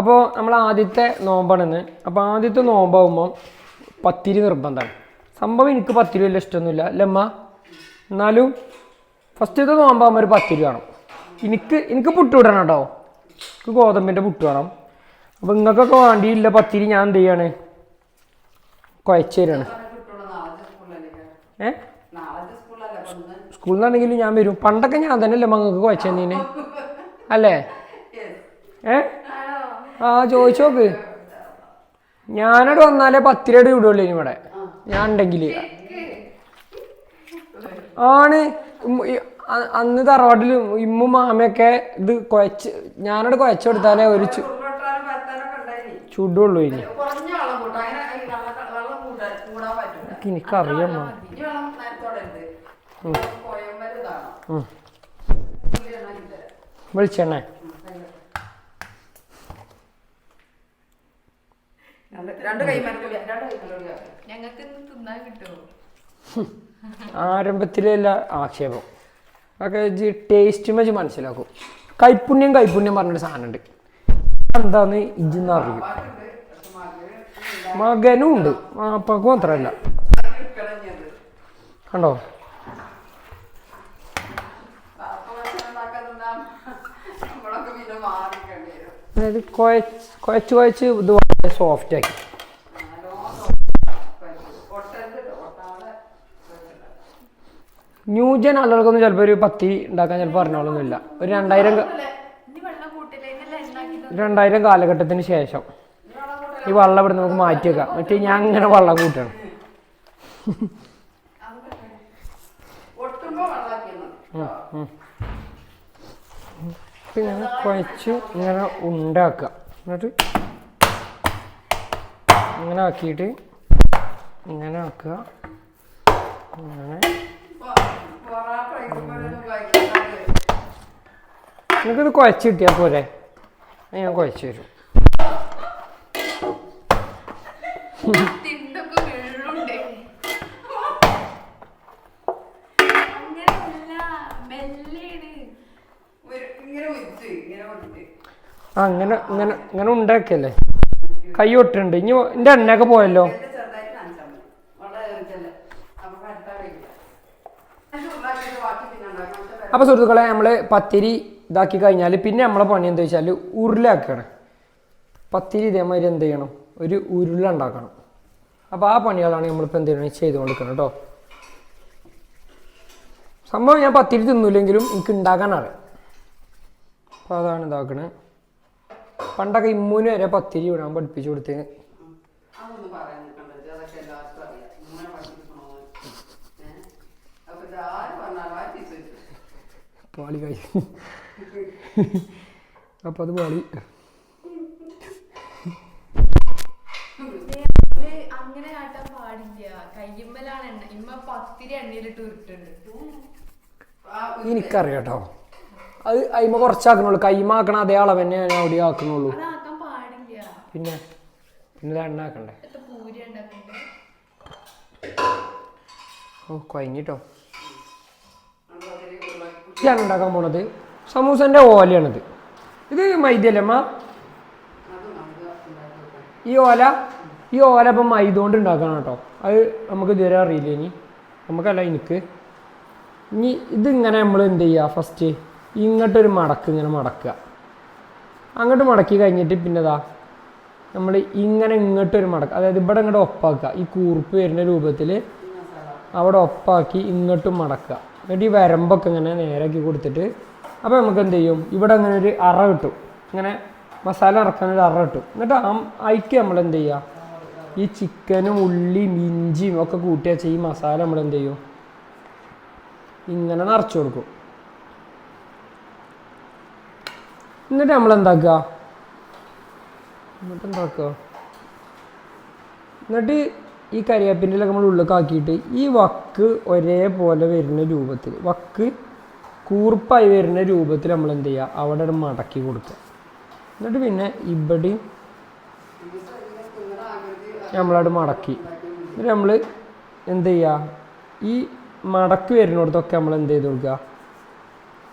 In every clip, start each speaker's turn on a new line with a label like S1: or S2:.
S1: അപ്പോൾ നമ്മൾ ആദ്യത്തെ നോമ്പാണെന്ന്. അപ്പോൾ ആദ്യത്തെ നോമ്പാകുമ്പോൾ പത്തിരി നിർബന്ധമാണ്. സംഭവം എനിക്ക് പത്തിരി വലിയ ഇഷ്ടമൊന്നുമില്ല അല്ലമ്മ. എന്നാലും ഫസ്റ്റത്തെ നോമ്പാകുമ്പോൾ ഒരു പത്തിരി വേണം. എനിക്ക് പുട്ട് വിടണം കേട്ടോ. എനിക്ക് ഗോതമ്പിൻ്റെ പുട്ട് വേണം. അപ്പോൾ നിങ്ങൾക്കൊക്കെ വേണ്ടിയില്ല പത്തിരി ഞാൻ എന്ത് ചെയ്യാണ്, കുഴച്ച് തരാണ്. സ്കൂളിൽ നിന്നാണെങ്കിലും ഞാൻ വരും. പണ്ടൊക്കെ ഞാൻ തന്നെ അല്ലേ നിങ്ങൾക്ക് കുഴച്ച് തന്നീന് അല്ലേ? ചോദിച്ചു നോക്ക്. ഞാനോട് വന്നാലേ പത്തിരയുടെ വിടുള്ളൂ ഇനി ഇവിടെ ഞാൻ ഉണ്ടെങ്കിൽ. ആണ് അന്ന് തറവാട്ടിൽ ഇമ്മും മാമയൊക്കെ ഇത് കുഴച്ച് ഞാനോട് കുഴച്ച് കൊടുത്താലേ ഒരു ചുടുള്ളൂ. ഇനി എനിക്കറിയാം. വിളിച്ചെണ്ണേ ആരംഭത്തിലല്ല ആക്ഷേപം ഒക്കെ ടേസ്റ്റ് വെച്ച് മനസ്സിലാക്കും. കൈപ്പുണ്യം പറഞ്ഞൊരു സാധനമുണ്ട്. എന്താന്ന് ഇജ്ജെന്ന് അറിയും. മകനും ഉണ്ട്, മാപ്പക്കും മാത്രമല്ല. കണ്ടോ അതായത് കുഴച്ച് ഇത് വളരെ സോഫ്റ്റ് ആക്കി. ന്യൂജൻ ആളുകൾക്കൊന്നും ചിലപ്പോൾ ഒരു പത്തിരി ഉണ്ടാക്കാൻ ചിലപ്പോൾ അറിഞ്ഞോളൊന്നുമില്ല. ഒരു 2000 കാലഘട്ടത്തിന് ശേഷം ഈ വെള്ളം ഇവിടെ നമുക്ക് മാറ്റി വെക്കാം. മറ്റേ ഞാൻ ഇങ്ങനെ വെള്ളം കൂട്ടണം. ഇങ്ങനെ കുഴച്ച് ഇങ്ങനെ ഉണ്ടാക്കുക. എന്നിട്ട് ഇങ്ങനെ ആക്കിയിട്ട് ഇങ്ങനെ ആക്കുക. അങ്ങനെ നിങ്ങൾക്കിത് കുഴച്ച് കിട്ടിയാൽ പോരെ? ഞാൻ കുഴച്ച് തരും. അങ്ങനെ ഇങ്ങനെ ഇങ്ങനെ ഉണ്ടാക്കിയല്ലേ. കൈ ഒട്ടുണ്ട്. ഇനി എൻ്റെ എണ്ണയൊക്കെ പോയല്ലോ. അപ്പോൾ സുഹൃത്തുക്കളെ, നമ്മൾ പത്തിരി ഇതാക്കി കഴിഞ്ഞാൽ പിന്നെ നമ്മളെ പണി എന്താ വെച്ചാൽ ഉരുളാക്കണം. പത്തിരി ഇതേമാതിരി എന്ത് ചെയ്യണം, ഒരു ഉരുള ഉണ്ടാക്കണം. അപ്പോൾ ആ പണികളാണ് നമ്മളിപ്പോൾ എന്ത് ചെയ്യണം ചെയ്ത് കൊടുക്കണം കേട്ടോ. സംഭവം ഞാൻ പത്തിരി തിന്നില്ലെങ്കിലും എനിക്ക് ഉണ്ടാക്കാൻ അറിയാം. അപ്പോൾ അതാണ് ഇതാക്കണത്. പണ്ടൊക്കെ ഇമ്മൂന് വരെ പത്തിരി വിടാൻ പഠിപ്പിച്ചു കൊടുത്ത്. പാളി കൈ അപ്പം അത് പാളി. എനിക്കറിയാം കേട്ടോ. അത് അയിമ കുറച്ചാക്കണുള്ളൂ. കൈമ ആക്കണ അതേ അളവ് തന്നെ ഞാൻ അവിടെ ആക്കണുള്ളൂ. പിന്നെ എണ്ണ ആക്കണ്ടേ? ഓ കഴിഞ്ഞിട്ടോ. ഞാൻ ഉണ്ടാക്കാൻ പോണത് സമൂസൻ്റെ ഓലയാണിത്. ഇത് മൈദയല്ലേ അമ്മ? ഈ ഓല ഇപ്പം മൈദ കൊണ്ട് ഉണ്ടാക്കണം കേട്ടോ. അത് നമുക്ക് ഇതുവരെ അറിയില്ല. നമുക്കല്ല എനിക്ക്. ഇനി ഇതിങ്ങനെ നമ്മൾ എന്ത് ചെയ്യുക, ഫസ്റ്റ് ഇങ്ങോട്ടൊരു മടക്ക് ഇങ്ങനെ മടക്കുക. അങ്ങോട്ട് മടക്കി കഴിഞ്ഞിട്ട് പിന്നെതാ നമ്മൾ ഇങ്ങനെ ഇങ്ങോട്ടൊരു മടക്കുക. അതായത് ഇവിടെ ഇങ്ങോട്ട് ഒപ്പാക്കുക. ഈ കൂർപ്പ് വരുന്ന രൂപത്തിൽ അവിടെ ഒപ്പാക്കി ഇങ്ങോട്ടും മടക്കുക. എന്നിട്ട് ഈ വരമ്പൊക്കെ ഇങ്ങനെ നേരാക്കി കൊടുത്തിട്ട് അപ്പോൾ നമുക്ക് എന്ത് ചെയ്യും, ഇവിടെ അങ്ങനെ ഒരു അറ കിട്ടും. ഇങ്ങനെ മസാല ഇറക്കാനൊരു അറ കിട്ടും. എന്നിട്ട് അതിക്ക് നമ്മൾ എന്ത് ചെയ്യുക, ഈ ചിക്കനും ഉള്ളിയും ഇഞ്ചിയും ഒക്കെ കൂട്ടി വെച്ച ഈ മസാല നമ്മൾ എന്ത് ചെയ്യും, ഇങ്ങനെ നിറച്ച് കൊടുക്കും. എന്നിട്ട് നമ്മൾ എന്താക്കുക, എന്നിട്ട് ഈ കരിവേപ്പിൻ്റെ നമ്മൾ ഉള്ളിലേക്ക് ആക്കിയിട്ട് ഈ വക്ക് ഒരേപോലെ വരുന്ന രൂപത്തിൽ, വക്ക് കൂർപ്പായി വരുന്ന രൂപത്തിൽ നമ്മൾ എന്ത് ചെയ്യുക, അവിടെ ഒരു മടക്കി കൊടുക്കുക. എന്നിട്ട് പിന്നെ ഇവിടെയും നമ്മളവിടെ മടക്കി. എന്നിട്ട് നമ്മൾ എന്ത് ചെയ്യുക, ഈ മടക്കി വരുന്നിടത്തൊക്കെ നമ്മൾ എന്ത് ചെയ്ത് കൊടുക്കുക,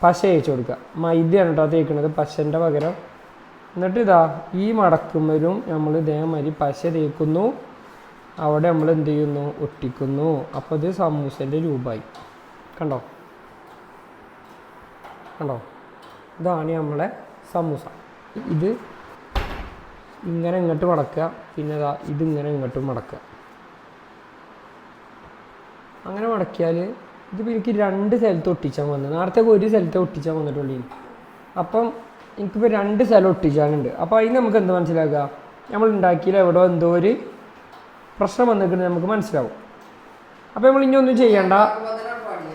S1: പശ തേച്ച് കൊടുക്കുക. മൈദയാണ് കേട്ടോ തേക്കുന്നത്. പശൻ്റെ പകരം എന്നിട്ട് ഇതാ ഈ മടക്കുമ്പോഴും നമ്മൾ ഇതേമാതിരി പശ തേക്കുന്നു, അവിടെ നമ്മൾ എന്ത് ചെയ്യുന്നു, ഒട്ടിക്കുന്നു. അപ്പോൾ ഇത് സമൂസേൻ്റെ രൂപമായി. കണ്ടോ കണ്ടോ, ഇതാണ് നമ്മളെ സമൂസ. ഇത് ഇങ്ങനെ ഇങ്ങോട്ട് മടക്കുക, പിന്നെ ഇതിങ്ങനെ ഇങ്ങോട്ടും മടക്കുക. അങ്ങനെ മടക്കിയാൽ ഇതിപ്പോൾ എനിക്ക് 2 സ്ഥലത്ത് ഒട്ടിച്ചാൽ വന്നത്. നേരത്തെ ഒരു സ്ഥലത്ത് ഒട്ടിച്ചാൽ വന്നിട്ടുള്ളൂ. അപ്പം എനിക്കിപ്പോൾ 2 സ്ഥലം ഒട്ടിച്ചാനുണ്ട്. അപ്പോൾ അതിന് നമുക്ക് എന്ത് മനസ്സിലാക്കുക, നമ്മൾ ഉണ്ടാക്കിയാൽ എവിടെ എന്തോ ഒരു പ്രശ്നം വന്നിട്ടുണ്ട് നമുക്ക് മനസ്സിലാവും. അപ്പോൾ നമ്മൾ ഇനി ഒന്നും ചെയ്യണ്ട,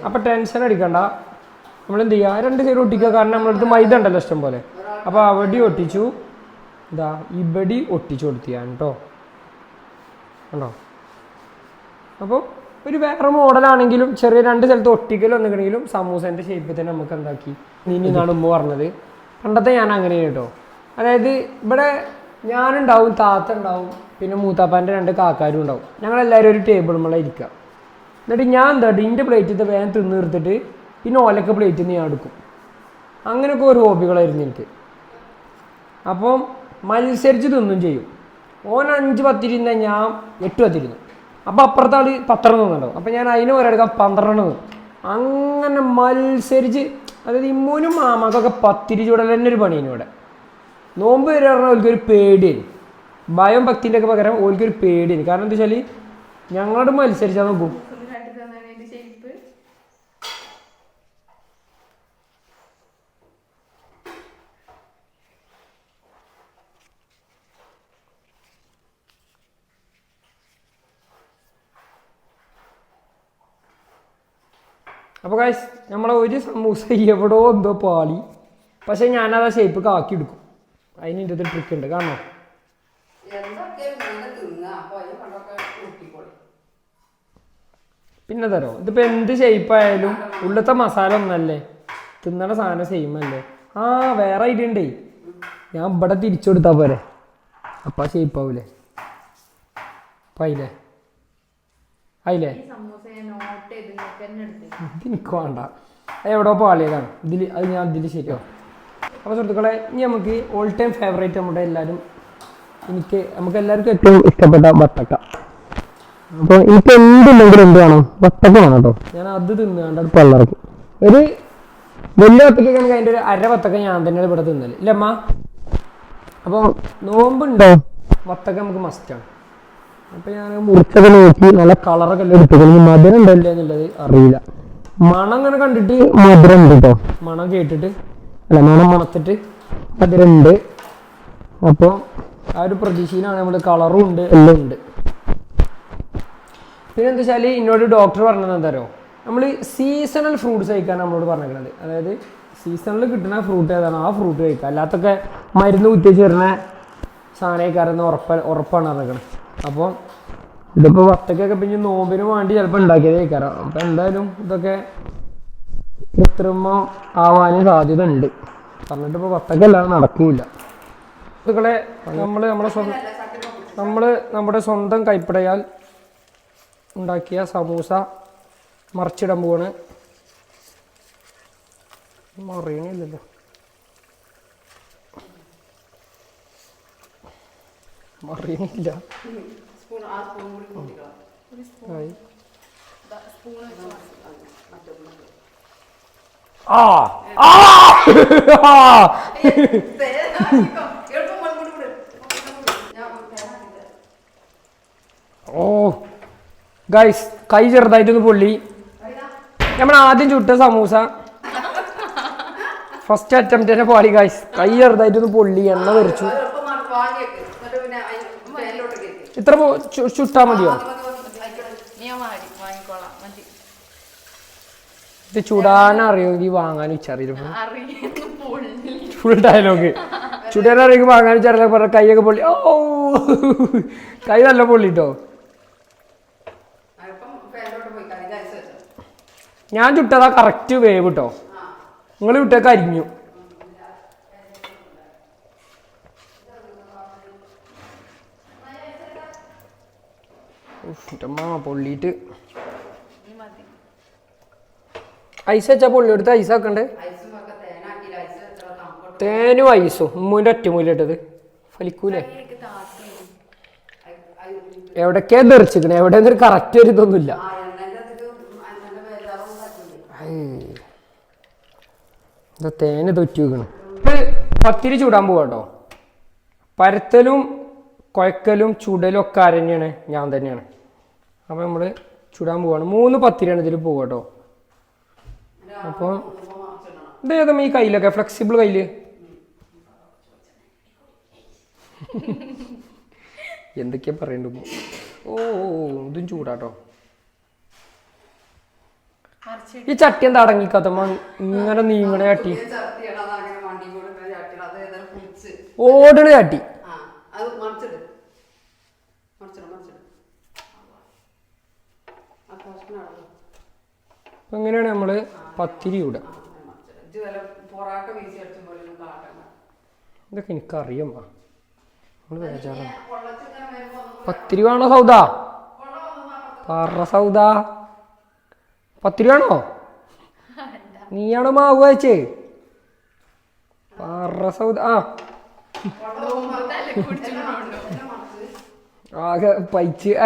S1: അപ്പോൾ ടെൻഷൻ അടിക്കണ്ട. നമ്മളെന്ത് ചെയ്യുക, 2 സൈഡ് ഒട്ടിക്കുക. കാരണം നമ്മളടുത്ത് മൈദ ഉണ്ടല്ലോ ഇഷ്ടം പോലെ. അപ്പോൾ അവിടെ ഒട്ടിച്ചു, ഇവിടെ ഒട്ടിച്ചു കൊടുത്തു ഞാൻ കേട്ടോ. കണ്ടോ, അപ്പോൾ ഒരു വേറെ മോഡലാണെങ്കിലും ചെറിയ 2 സ്ഥലത്ത് ഒട്ടിക്കൽ വന്നിട്ടുണ്ടെങ്കിലും സമൂസേൻ്റെ ഷേപ്പിൽ തന്നെ നമുക്ക് എന്താക്കി നീനാണ് ഉമ്മ പറഞ്ഞത്. പണ്ടത്തെ ഞാൻ അങ്ങനെയാണ് കേട്ടോ. അതായത് ഇവിടെ ഞാനുണ്ടാവും, താത്ത ഉണ്ടാവും, പിന്നെ മൂത്താപ്പാൻ്റെ 2 കാക്കാരും ഉണ്ടാവും. ഞങ്ങളെല്ലാവരും ഒരു ടേബിൾ മേലെ ഇരിക്കുക. എന്നിട്ട് ഞാൻ എൻ്റെ പ്ലേറ്റ് വേഗം തിന്ന് തീർത്തിട്ട് പിന്നെ ഓലക്ക പ്ലേറ്റിൽ നിന്ന് ഞാൻ എടുക്കും. അങ്ങനെയൊക്കെ ഒരു ഹോബികളായിരുന്നു എനിക്ക്. അപ്പം മത്സരിച്ച് തിന്നും ചെയ്യും. ഓൻ 5 പത്തിരുന്ന ഞാൻ 8 പത്തിരുന്നു. അപ്പോൾ അപ്പുറത്തെ ആൾ 10 തിന്നുണ്ടാവും. അപ്പം ഞാൻ അതിന് ഒരെടുക്കാം 12 തിന്നും. അങ്ങനെ മത്സരിച്ച്, അതായത് ഇമ്മൂനും മാമാക്കൊക്കെ പത്തിരി ചൂടൽ തന്നെ ഒരു പണിയാണ് ഇവിടെ. നോമ്പ് വരെ പറഞ്ഞാൽ ഓൽക്കൊരു പേടിയാണ്. ഭയം ഭക്തിൻ്റെ ഒക്കെ പകരം ഓൽക്കൊരു പേടിയാണ്. കാരണം എന്താ വെച്ചാൽ ഞങ്ങളോട് മത്സരിച്ചാൽ നോക്കും. അപ്പോൾ ഗൈസ് നമ്മളെ ഒരു സമൂസ എവിടോ എന്തോ പാളി. പക്ഷെ ഞാനത് ആ ഷേപ്പ് ആക്കി എടുക്കും. അതിന് എൻ്റെ ഒരു ട്രിക്ക് ഉണ്ട്. കാണോ, പിന്നെ തരോ, ഇതിപ്പോൾ എന്ത് ഷേപ്പായാലും ഉള്ളത്തെ മസാല ഒന്നല്ലേ, തിന്നണ സാധനം സെയിം അല്ലേ. വേറെ ഐഡിയ ഉണ്ടേ, ഞാൻ ഇവിടെ തിരിച്ചു കൊടുത്താൽ പോരെ, അപ്പം ആ ഷേപ്പ് ആവൂലേ. അപ്പം ആയില്ലേ എനിക്ക് വേണ്ട, എവിടെയോ പാളിയതാണ് ഇതിൽ, അത് ഞാൻ ഇതിൽ ശരിയാവും. അപ്പോൾ സുഹൃത്തുക്കളെ, ഇനി നമുക്ക് ഓൾ ടൈം ഫേവറേറ്റ് നമ്മുടെ നമുക്ക് എല്ലാവർക്കും ഏറ്റവും ഇഷ്ടപ്പെട്ട വത്തക്ക. അപ്പോൾ എനിക്ക് എന്തുണ്ടെങ്കിലും എന്ത് വേണം, വത്തക്ക വേണം കേട്ടോ. ഞാൻ അത് തിന്നാണ്ട് അത് പള്ളറക്കും. ഒരു വലിയ വത്തക്കൊക്കെ അതിൻ്റെ ഒരു അര വത്തക്ക ഞാൻ തന്നെയാണ് ഇവിടെ തിന്നല്, ഇല്ല അമ്മ? അപ്പോൾ നോമ്പുണ്ടോ വത്തക്ക നമുക്ക് മസ്റ്റാണ്. അപ്പോൾ ഞാൻ മുറിച്ചൊക്കെ നോക്കി നല്ല കളറൊക്കെ എല്ലാം എടുത്തു. മധുരം ഉണ്ടല്ലേ എന്നുള്ളത് അറിയില്ല. മണം അങ്ങനെ കണ്ടിട്ട് മധുരം ഉണ്ട് കേട്ടോ. മണം കേട്ടിട്ട് മണം മണത്തിട്ട് മധുരം ഉണ്ട്. അപ്പോൾ ആ ഒരു പ്രതീക്ഷയിലാണ് നമ്മൾ. കളറും ഉണ്ട്, എല്ലാം ഉണ്ട്. പിന്നെ എന്താ വെച്ചാൽ എന്നോട് ഡോക്ടർ പറഞ്ഞത് എന്താരോ, നമ്മൾ സീസണൽ ഫ്രൂട്ട്സ് കഴിക്കാൻ നമ്മളോട് പറഞ്ഞിരിക്കുന്നത്. അതായത് സീസണിൽ കിട്ടുന്ന ഫ്രൂട്ട് ഏതാണ് ആ ഫ്രൂട്ട് കഴിക്കുക. അല്ലാത്തൊക്കെ മരുന്ന് കുത്തിച്ച് തരുന്ന സാധനക്കാരെന്ന് ഉറപ്പാണ് പറഞ്ഞിരിക്കുന്നത്. അപ്പോൾ ഇതിപ്പോൾ വത്തക്കൊക്കെ പിന്നെ നോമ്പിന് വേണ്ടി ചിലപ്പോൾ ഉണ്ടാക്കിയത് കഴിക്കാറോ. അപ്പോൾ എന്തായാലും ഇതൊക്കെ കൃത്രിമം ആവാനും സാധ്യത ഉണ്ട്. പറഞ്ഞിട്ടിപ്പോൾ വത്തക്ക അല്ലാതെ നടക്കില്ല. ഇതുകളെ നമ്മുടെ സ്വന്തം കൈപ്പടയാൽ ഉണ്ടാക്കിയ സമൂസ മറിച്ചിടാൻ പോവാണ്. മറിയണില്ലല്ലോ, മറിയണില്ല. ഓ ഗൈസ്, കൈ ചെറുതായിട്ടൊന്ന് പൊള്ളി. നമ്മൾ ആദ്യം ചുട്ട സമൂസ ഫസ്റ്റ് അറ്റംപ്റ്റ് തന്നെ പാളി ഗൈസ്. കൈ ചെറുതായിട്ടൊന്ന് പൊള്ളി, എണ്ണ തെറിച്ചു. ഇത്ര ചുട്ടാ മതിയോ? ഇത് ചുടാനറിയെങ്കിൽ വാങ്ങാനും ഇച്ചറിയില്ല. Full dialogue. ചുടാനറിയെങ്കിൽ വാങ്ങാനും ഇച്ചറിയില്ല പറഞ്ഞ കൈയൊക്കെ പൊള്ളി. ഓ കൈ നല്ല പൊള്ളിട്ടോ. ഞാൻ ചുട്ടതാ കറക്റ്റ് വേവ് കേട്ടോ. നിങ്ങൾ ചുട്ടൊക്കെ അരിഞ്ഞു. പൊള്ളിയിട്ട് ഐസ് വെച്ചാ പൊള്ളി എടുത്ത് ഐസ് ആക്കണ്ടേ? തേനും ഐസും ഉമ്മൂൻ്റെ ഒറ്റമൂലിട്ടത് ഫലിക്കൂലേ? എവിടേക്കാ തെറിച്ചിക്കണേ? എവിടെ ഒരു കറക്റ്റ് ഒരു ഇതൊന്നുമില്ല. എന്താ തേന് തൊറ്റി വെക്കണം. പത്തിരി ചൂടാൻ പോവാട്ടോ. പരത്തലും കുഴക്കലും ചുടലും ഒക്കെ ആരെന്നെയാണ്? ഞാൻ തന്നെയാണ്. അപ്പം നമ്മൾ ചുടാൻ പോവാണ്. 3 പത്തിരിയാണ് ഇതിൽ പോവാട്ടോ. അപ്പം ഇതേതാ ഈ കയ്യിലൊക്കെ ഫ്ലെക്സിബിൾ കയ്യില് എന്തൊക്കെയാ പറയണ്ടു. ഓ ഇതും ചൂടാട്ടോ. ഈ ചട്ടി എന്താ അടങ്ങിക്കാത്തമ്മ? ഇങ്ങനെ നീങ്ങണ ചട്ടി, ഓടണ ചട്ടി. എങ്ങനെയാണ് നമ്മള് പത്തിരി ചൂടാ? ഇതൊക്കെ എനിക്കറിയാം. പത്തിരി വേണോ സൗദ? പറ സൗദ, പത്തിരി വേണോ? നീയാണോ മാവ് വെച്ചേ? പറ സൗദ. ആകെ പൈച്ച് ആ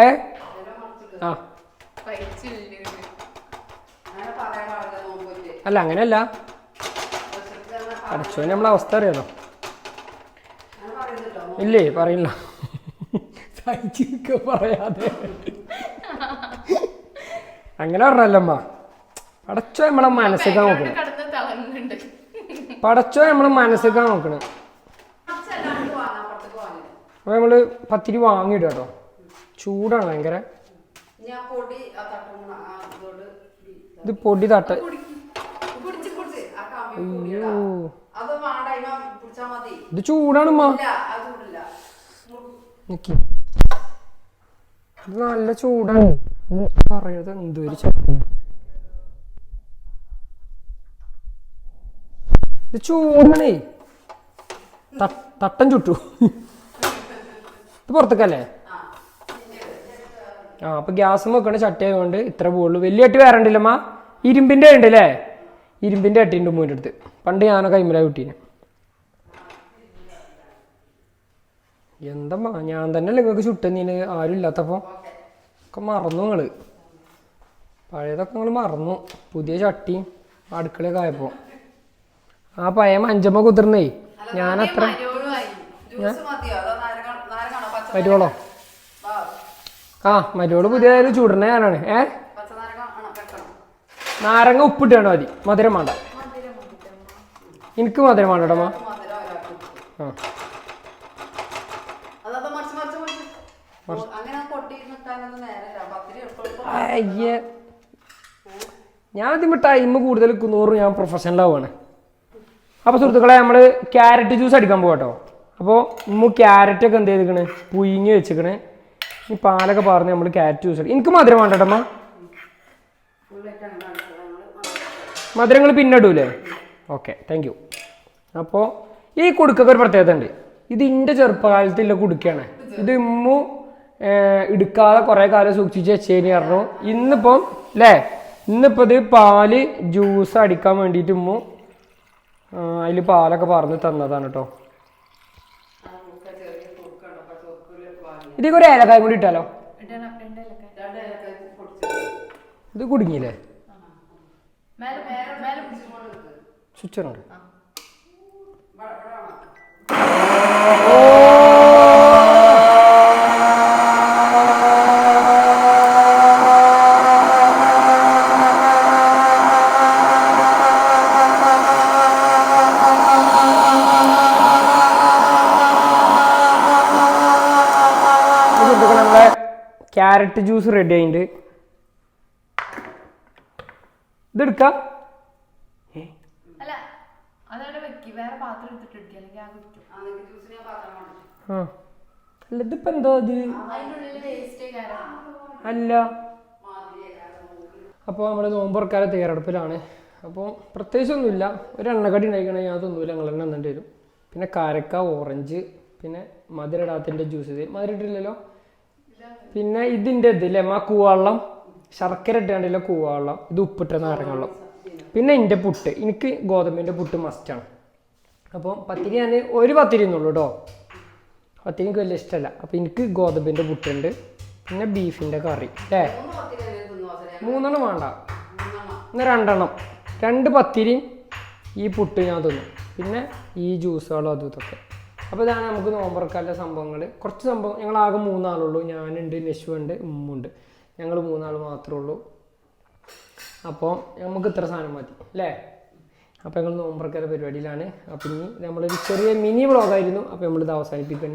S1: അല്ല അങ്ങനെയല്ല. അടച്ചോനെ നമ്മളെ അവസ്ഥ അറിയാലോ. ഇല്ലേ പറയില്ല, പറയാതെ അങ്ങനെ പറഞ്ഞല്ലമ്മ. പടച്ചോ നമ്മളെ മനസ്സിലാക്കാൻ നോക്കണം. പടച്ചോ നമ്മളെ മനസ്സിലാക്കാൻ നോക്കണം. അപ്പൊ നമ്മള് പത്തിരി വാങ്ങിയിടും കേട്ടോ. ചൂടാണ് ഭയങ്കര. ഇത് പൊടി തട്ട. അയ്യോ ഇത് ചൂടാണ്. ഇത് നല്ല ചൂടാണ്. പറയത് എന്തൊരു ഇത് ചൂടാണേ. തട്ടൻ ചുട്ടു. ഇത് പുറത്തേക്കല്ലേ? അപ്പൊ ഗ്യാസ് വെക്കണ ചട്ടി ആയതുകൊണ്ട് ഇത്ര പോകുള്ളൂ. വലിയ ചട്ടി വേറെ ഉണ്ടല്ലമ്മ? ഇരുമ്പിന്റെ ഉണ്ട് അല്ലേ? ഇരുമ്പിന്റെ ചട്ടിയുണ്ട് മൂന്നിൻ്റെ അടുത്ത്. പണ്ട് ഞാനൊക്കെ കൈമല കുട്ടീനെ. എന്തമ്മാ ഞാൻ തന്നെ നിങ്ങൾക്ക് ചുട്ടന്നീന് ആരും ഇല്ലാത്തപ്പോ ഒക്കെ മറന്നു നിങ്ങള്. പഴയതൊക്കെ നിങ്ങൾ മറന്നു. പുതിയ ചട്ടിയും അടുക്കളയൊക്കെ ആയപ്പോ ആ പഴയ മഞ്ചമ്മ കുതിർന്നേ ഞാനത്ര മരുവോളോ? മരുവോള് പുതിയതായാലും ചൂടണ ഞാനാണ്. നാരങ്ങ ഉപ്പിട്ടാണോ മതി? മധുരം വേണ്ട. എനിക്ക് മധുരം വേണ്ടമ്മ. ഞാൻ അതിന് ടൈം കൂടുതൽ 100 ഞാൻ പ്രൊഫഷണലാവാണ്. അപ്പോൾ സുഹൃത്തുക്കളെ നമ്മൾ ക്യാരറ്റ് ജ്യൂസ് അടിക്കാൻ പോകട്ടോ. അപ്പോൾ ക്യാരറ്റൊക്കെ എന്ത് ചെയ്തിക്കണ്? പുയിങ്ങി വെച്ചിക്കണ്. ഈ പാലൊക്കെ പറഞ്ഞ് നമ്മൾ ക്യാരറ്റ് ജ്യൂസ് അടിക്കും. എനിക്ക് മധുരം വേണ്ടട്ടമ്മ. മധുരങ്ങൾ പിന്നെ ഇടൂലേ? Okay, thank you. അപ്പോൾ ഈ കുടുക്കൊക്കെ ഒരു പ്രത്യേകത ഉണ്ട്. ഇത് എൻ്റെ ചെറുപ്പകാലത്തുള്ള കുടുക്കയാണ്. ഇത് ഇമ്മു എടുക്കാതെ കുറേ കാലം സൂക്ഷിച്ച് വെച്ചേനി പറഞ്ഞു. ഇന്നിപ്പം ഇന്നിപ്പോൾ ഇത് പാല് ജ്യൂസ് അടിക്കാൻ വേണ്ടിയിട്ട് ഇമ്മു അതിൽ പാലൊക്കെ പറഞ്ഞ് തന്നതാണ് കേട്ടോ. ഇതൊക്കെ ഒരു ഏലക്കായും കൂടി ഇട്ടാലോ? ഇത് കുടുങ്ങിയില്ലേ? സ്വിച്ചുണ്ട്. നമ്മളെ ക്യാരറ്റ് ജ്യൂസ് റെഡി ആയിട്ടുണ്ട്. ഇതെടുക്കാം. അല്ല ഇതിപ്പോ എന്തോ ഇത് അല്ല. അപ്പോൾ നമ്മൾ നോമ്പുറക്കാരെ തയ്യാറെടുപ്പിലാണ്. അപ്പോൾ പ്രത്യേകിച്ചൊന്നുമില്ല. ഒരു എണ്ണക്കടി ഉണ്ടായിക്കണമെങ്കിൽ ഞാൻ തൊന്നുമില്ല, ഞങ്ങൾ തന്നെ തന്നിട്ട് വരും. പിന്നെ കാരക്ക, ഓറഞ്ച്, പിന്നെ മധുരടാത്തിൻ്റെ ജ്യൂസ്. ഇത് മധുരട്ടില്ലല്ലോ. പിന്നെ ഇതിൻ്റെ ഇതില്ലേ കൂവെള്ളം, ശർക്കര ഇട്ടാണ്ടില്ല കൂവെള്ളം. ഇത് ഉപ്പിട്ട നാരങ്ങ വെള്ളം. പിന്നെ എൻ്റെ പുട്ട്, എനിക്ക് ഗോതമ്പിൻ്റെ പുട്ട് മസ്റ്റാണ്. അപ്പോൾ പത്തിരി ഞാൻ ഒരു പത്തിരി എന്നുള്ളൂ കേട്ടോ. പത്തിരി എനിക്ക് വലിയ ഇഷ്ടമല്ല. അപ്പോൾ എനിക്ക് ഗോതമ്പിൻ്റെ പുട്ടുണ്ട്, പിന്നെ ബീഫിൻ്റെ കറി അല്ലേ. 3 വേണ്ട, എന്നാൽ 2 2 പത്തിരിയും ഈ പുട്ട് ഞാൻ തിന്നും, പിന്നെ ഈ ജ്യൂസുകളും അതും ഇതൊക്കെ. അപ്പോൾ ഇതാണ് നമുക്ക് നോമ്പറക്കാനുള്ള സംഭവങ്ങൾ. കുറച്ച് സംഭവം, ഞങ്ങളാകെ 3 ആളുള്ളൂ. ഞാനുണ്ട്, നശുവുണ്ട്, ഉമ്മുണ്ട്. ഞങ്ങൾ 3 ആൾ മാത്രമേ ഉള്ളൂ. അപ്പോൾ നമുക്ക് ഇത്ര സാധനം മതി അല്ലേ. അപ്പോൾ ഞങ്ങൾ നോമ്പറക്കാനുള്ള പരിപാടിയിലാണ്. അപ്പോൾ ഇനി നമ്മളൊരു ചെറിയ മിനി വ്ളോഗായിരുന്നു. അപ്പോൾ നമ്മളിത് അവസാനിപ്പിക്കണം.